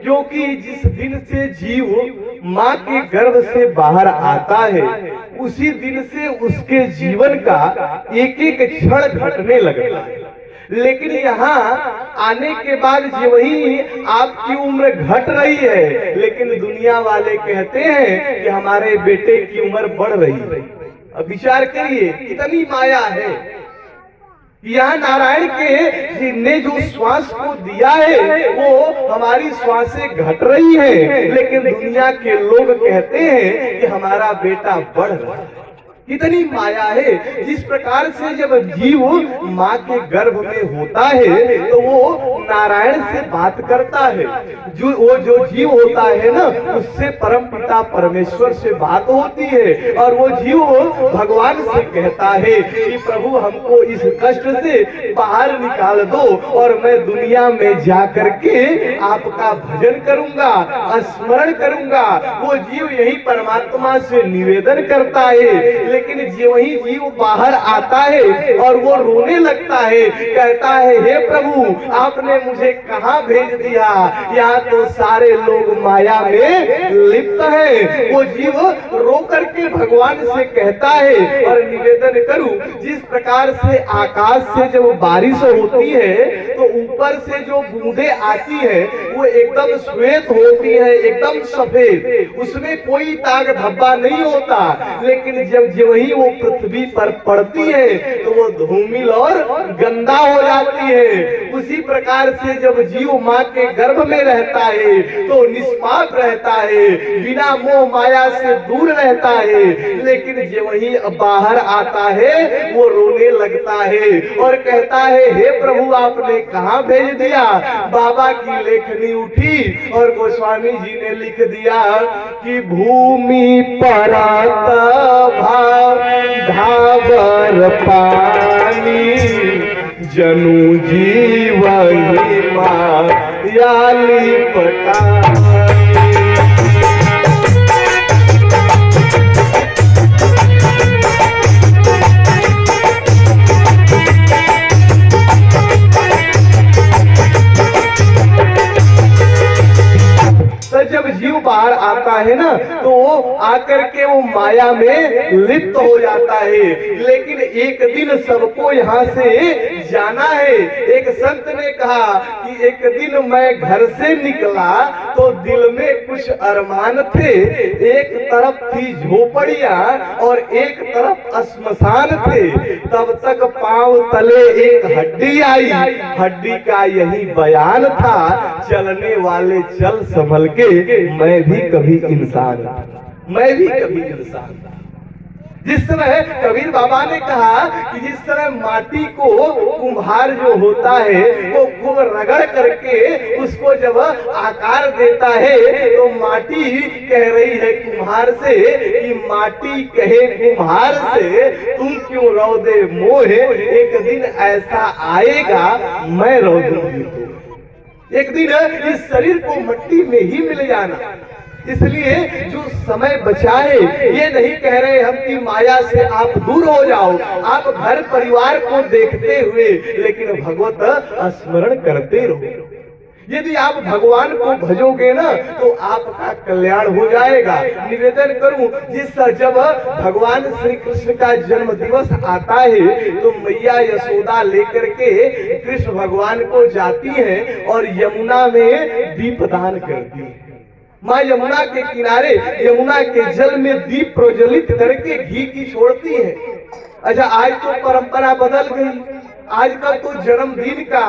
क्योंकि जिस दिन से जीव माँ के गर्भ से बाहर आता है उसी दिन से उसके जीवन का एक एक क्षण घटने लगता है। लेकिन यहाँ आने के बाद जो ही आपकी उम्र घट रही है, लेकिन दुनिया वाले कहते हैं कि हमारे बेटे की उम्र बढ़ रही है। अब विचार करिए कितनी माया है। यहाँ नारायण के ने जो श्वास को दिया है वो हमारी श्वासें घट रही है, लेकिन दुनिया के लोग कहते हैं कि हमारा बेटा बढ़ रहा है। कितनी माया है। जिस प्रकार से जब जीव माँ के गर्भ में होता है तो वो नारायण से बात करता है। जो जीव होता है ना उससे परम पिता परमेश्वर से बात होती है और वो जीव भगवान से कहता है कि प्रभु हमको इस कष्ट से बाहर निकाल दो और मैं दुनिया में जा करके आपका भजन करूंगा, स्मरण करूंगा। वो जीव यही परमात्मा से निवेदन करता है, लेकिन वही जीव बाहर आता है और वो रोने लगता है, कहता है हे प्रभु आपने मुझे कहाँ भेज दिया, यहाँ तो सारे लोग माया में लिप्त है। वो जीव रो करके भगवान से कहता है और निवेदन करूं, जिस प्रकार से आकाश से जब बारिश होती है तो ऊपर से जो बूंदे आती है वो एकदम श्वेत होती है, एकदम सफेद, उसमें कोई दाग धब्बा नहीं होता। लेकिन जब वही वो पृथ्वी पर पड़ती है तो वो धूमिल और गंदा हो जाती है। उसी प्रकार से जब जीव माँ के गर्भ में रहता है तो निष्पाप रहता है, बिना मोह माया से दूर रहता है, लेकिन जब वही बाहर आता है वो रोने लगता है और कहता है हे प्रभु आपने कहाँ भेज दिया। बाबा की लेखनी उठी और गोस्वामी जी ने लिख दिया कि भूमि पर धावर पानी जनु जीवन मायाली पटानी। जब जीव बाहर आता है ना तो वो आकर के वो माया में लिप्त हो जाता है, लेकिन एक दिन सबको यहाँ से जाना है। एक संत ने कहा कि एक दिन मैं घर से निकला तो दिल में कुछ अरमान थे, एक तरफ थी झोपड़ियाँ और एक तरफ श्मशान थे। तब तक पांव तले एक हड्डी आई, हड्डी का यही बयान था, चलने वाले चल संभल के मैं भी कभी इंसान, मैं भी कभी इंसान। जिस तरह कबीर बाबा ने कहा कि जिस तरह माटी को कुम्हार जो होता है वो खूब रगड़ करके उसको जब आकार देता है तो माटी कह रही है कुम्हार से कि माटी कहे कुम्हार से तुम क्यों रौदे मोहे, एक दिन ऐसा आएगा मैं रो दूंगी। एक दिन इस शरीर को मिट्टी में ही मिल जाना। इसलिए जो समय बचा है ये नहीं कह रहे हम कि माया से आप दूर हो जाओ, आप घर परिवार को देखते हुए लेकिन भगवत स्मरण करते रहो। यदि आप भगवान को भजोगे ना तो आपका कल्याण हो जाएगा। निवेदन करूं जिस जब भगवान श्री कृष्ण का जन्म दिवस आता है तो मैया यशोदा लेकर के कृष्ण भगवान को जाती है और यमुना में दीपदान करती है। माँ यमुना के किनारे यमुना के जल में दीप प्रज्वलित करके घी की छोड़ती है। अच्छा आज तो परंपरा बदल गई, आजकल तो जन्मदिन का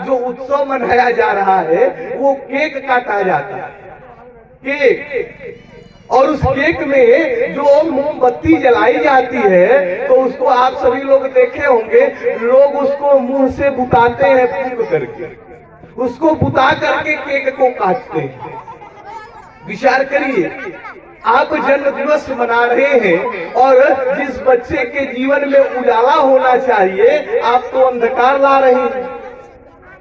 जो उत्सव मनाया जा रहा है वो केक काटा जाता है, केक, और उस केक में जो मोमबत्ती जलाई जाती है तो उसको आप सभी लोग देखे होंगे, लोग उसको मुंह से बुताते हैं, फूंक करके उसको बुता करके केक को काटते हैं। विचार करिए आप जन्म दिवस मना रहे हैं और जिस बच्चे के जीवन में उजाला होना चाहिए आप तो अंधकार ला रहे हैं।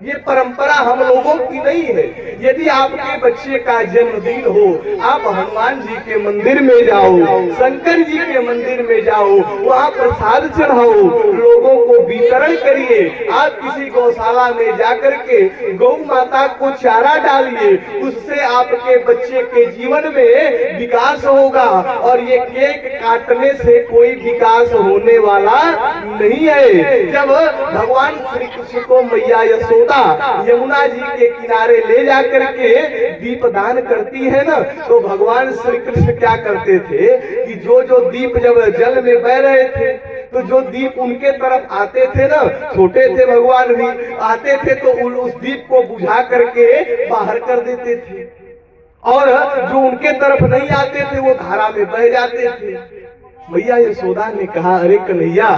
ये परंपरा हम लोगों की नहीं है। यदि आपके बच्चे का जन्मदिन हो, आप हनुमान जी के मंदिर में जाओ, शंकर जी के मंदिर में जाओ, वहाँ प्रसाद चढ़ाओ, लोगों को वितरण करिए। आप किसी गौशाला में जाकर के गौ माता को चारा डालिए, उससे आपके बच्चे के जीवन में विकास होगा। और ये केक काटने से कोई विकास होने वाला नहीं है। जब भगवान श्री कृष्ण को मैया यशोदा यमुना जी के किनारे ले जाकर के दीप दान करती है ना, तो भगवान श्री कृष्ण क्या करते थे कि जो जो दीप जब जल में बह रहे थे, तो जो दीप उनके तरफ आते थे ना, छोटे थे भगवान भी, आते थे तो उस दीप को बुझा करके बाहर कर देते थे, और जो उनके तरफ नहीं आते थे वो धारा में बह जाते थे। मैया यशोदा ने कहा, अरे कन्हैया,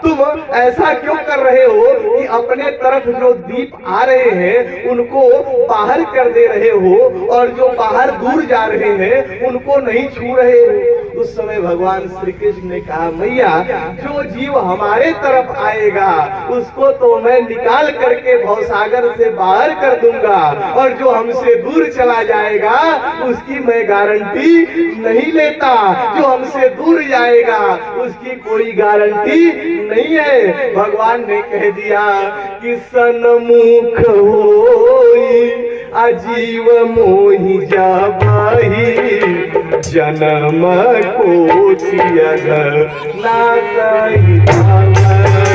तुम ऐसा क्यों कर रहे हो कि अपने तरफ जो दीप आ रहे हैं उनको बाहर कर दे रहे हो, और जो बाहर दूर जा रहे हैं उनको नहीं छू रहे हो। उस समय भगवान श्री कृष्ण ने कहा, मैया, जो जीव हमारे तरफ आएगा उसको तो मैं निकाल करके भवसागर से बाहर कर दूंगा, और जो हमसे दूर चला जाएगा उसकी मैं गारंटी नहीं लेता। जो हमसे दूर जाएगा उसकी कोई गारंटी नहीं है। भगवान ने कह दिया कि सन्मुख होई अजीव मोहि जाबाही, जन्म कोटि अघ नासहि धावै।